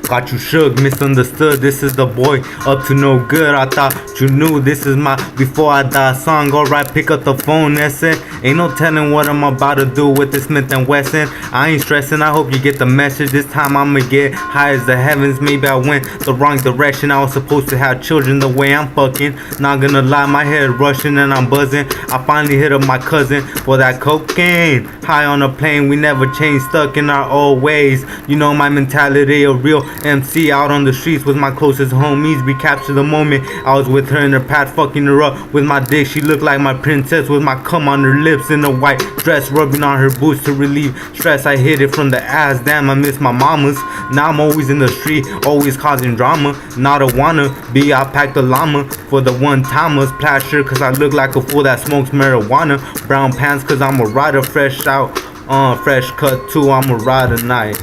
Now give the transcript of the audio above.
Got you shook, misunderstood, this is the boy up to no good. I thought you knew this is my before I die song. Alright, pick up the phone, that's it. Ain't no telling what I'm about to do with this Smith & Wesson. I ain't stressing, I hope you get the message. This time I'ma get high as the heavens. Maybe I went the wrong direction. I was supposed to have children the way I'm fucking. Not gonna lie, my head rushing and I'm buzzing. I finally hit up my cousin for that cocaine. High on a plane, we never change, stuck in our old ways. You know my mentality, a real MC out on the streets with my closest homies. We captured the moment I was with her in her pad, fucking her up with my dick. She looked like my princess with my cum on her lips in a white dress, rubbing on her boots to relieve stress. I hit it from the ass, damn I miss my mamas. Now I'm always in the street, always causing drama. Not a wanna be, I packed the llama for the one-timers. Plaid shirt cause I look like a fool that smokes marijuana. Brown pants cause I'm a rider, fresh out, fresh cut too, I'm a rider night.